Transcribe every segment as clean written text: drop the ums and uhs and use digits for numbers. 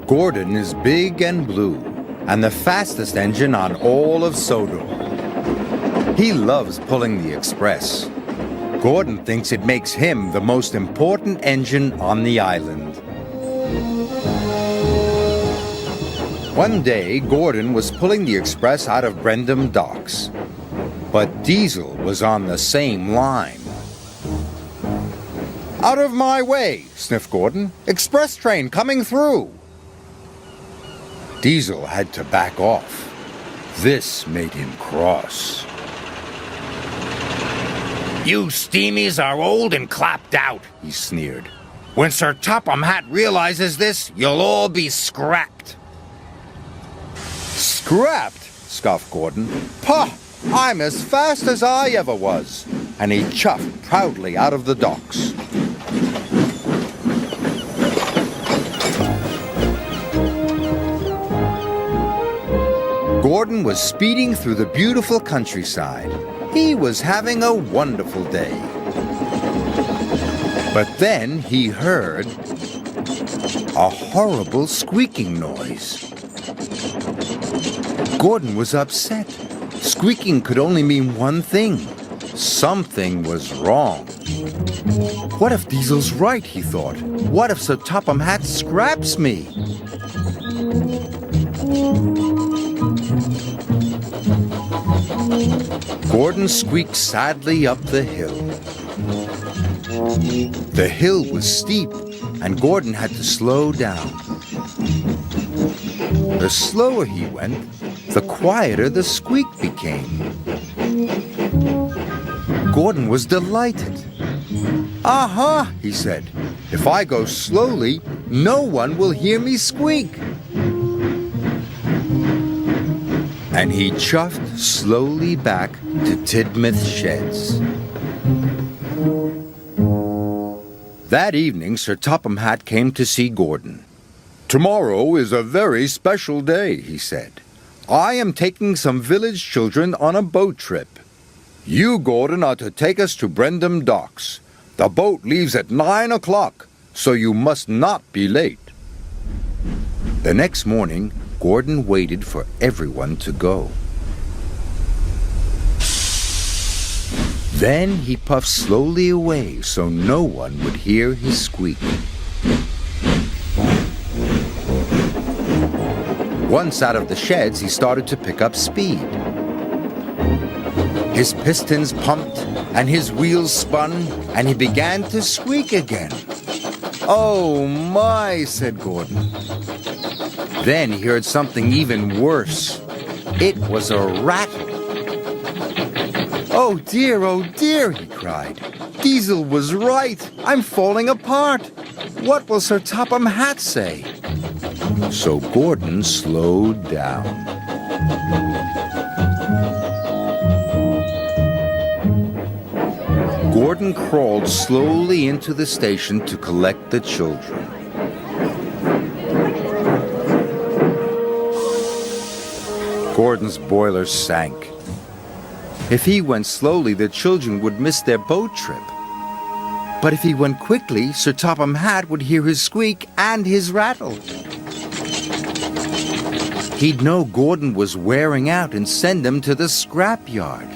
Gordon is big and blue, and the fastest engine on all of Sodor. He loves pulling the express. Gordon thinks it makes him the most important engine on the island. One day, Gordon was pulling the express out of Brendam docks, but Diesel was on the same line. "Out of my way," sniffed Gordon. "Express train coming through." Diesel had to back off. This made him cross. "You steamies are old and clapped out," he sneered. "When Sir Topham Hatt realizes this, you'll all be scrapped." "Scrapped?" scoffed Gordon. "Pah! I'm as fast as I ever was." And he chuffed proudly out of the docks. Gordon was speeding through the beautiful countryside. He was having a wonderful day. But then he heard a horrible squeaking noise. Gordon was upset. Squeaking could only mean one thing. Something was wrong. What if Diesel's right, he thought. What if Sir Topham Hatt scraps me? Gordon squeaked sadly up the hill. The hill was steep, and Gordon had to slow down. The slower he went, the quieter the squeak became. Gordon was delighted. "Aha," he said. "If I go slowly, no one will hear me squeak." And he chuffed slowly back to Tidmouth Sheds. That evening, Sir Topham Hatt came to see Gordon. "Tomorrow is a very special day," he said. "I am taking some village children on a boat trip. You, Gordon, are to take us to Brendam docks. The boat leaves at 9 o'clock, so you must not be late." The next morning, Gordon waited for everyone to go. Then he puffed slowly away so no one would hear his squeak. Once out of the sheds, he started to pick up speed. His pistons pumped and his wheels spun, and he began to squeak again. "Oh my," said Gordon. Then he heard something even worse. It was a rattle. oh dear," he cried. "Diesel was right. I'm falling apart. What will Sir Topham Hatt say?" So Gordon slowed down. Gordon crawled slowly into the station to collect the children. Gordon's boiler sank. If he went slowly, the children would miss their boat trip. But if he went quickly, Sir Topham Hatt would hear his squeak and his rattle. He'd know Gordon was wearing out and send him to the scrapyard.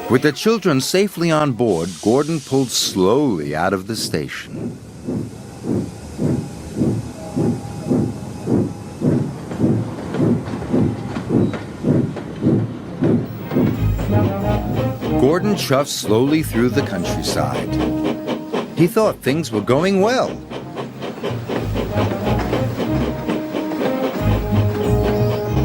With the children safely on board, Gordon pulled slowly out of the station. Gordon chuffed slowly through the countryside. He thought things were going well.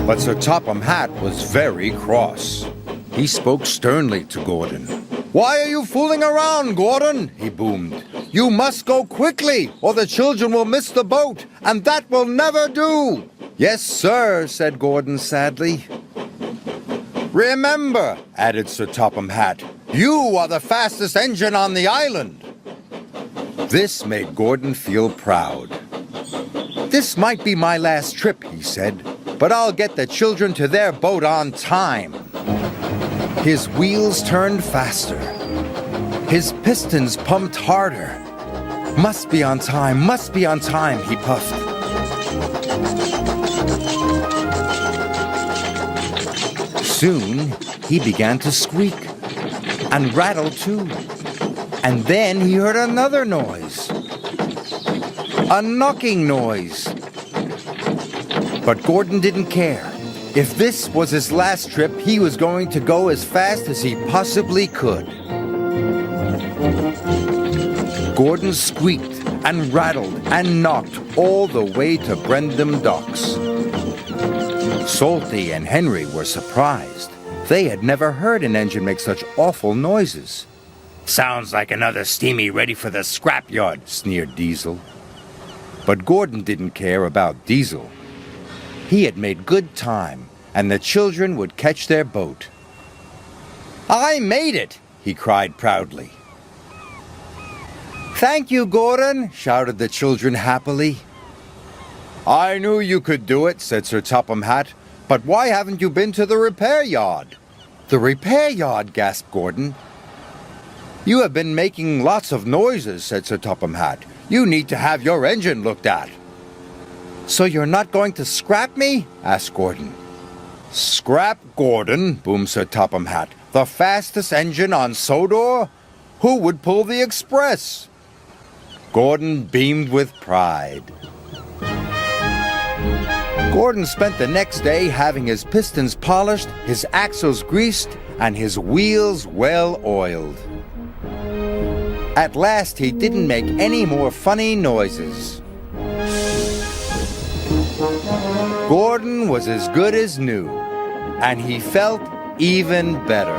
But Sir Topham Hatt was very cross. He spoke sternly to Gordon. "Why are you fooling around, Gordon?" he boomed. "You must go quickly, or the children will miss the boat, and that will never do." "Yes, sir," said Gordon sadly. "Remember," added Sir Topham Hatt, "you are the fastest engine on the island." This made Gordon feel proud. "This might be my last trip," he said, "but I'll get the children to their boat on time." His wheels turned faster. His pistons pumped harder. Must be on time, he puffed. Soon, he began to squeak, and rattle too. And then he heard another noise. A knocking noise. But Gordon didn't care. If this was his last trip, he was going to go as fast as he possibly could. Gordon squeaked and rattled and knocked all the way to Brendam Docks. Salty and Henry were surprised. They had never heard an engine make such awful noises. "Sounds like another steamy ready for the scrapyard," sneered Diesel. But Gordon didn't care about Diesel. He had made good time, and the children would catch their boat. "I made it!" he cried proudly. "Thank you, Gordon," shouted the children happily. "I knew you could do it," said Sir Topham Hatt. "But why haven't you been to the repair yard?" "The repair yard?" gasped Gordon. "You have been making lots of noises," said Sir Topham Hatt. "You need to have your engine looked at." "So you're not going to scrap me?" asked Gordon. "Scrap Gordon," boomed Sir Topham Hatt. "The fastest engine on Sodor? Who would pull the express?" Gordon beamed with pride. Gordon spent the next day having his pistons polished, his axles greased, and his wheels well oiled. At last he didn't make any more funny noises. Gordon was as good as new, and he felt even better.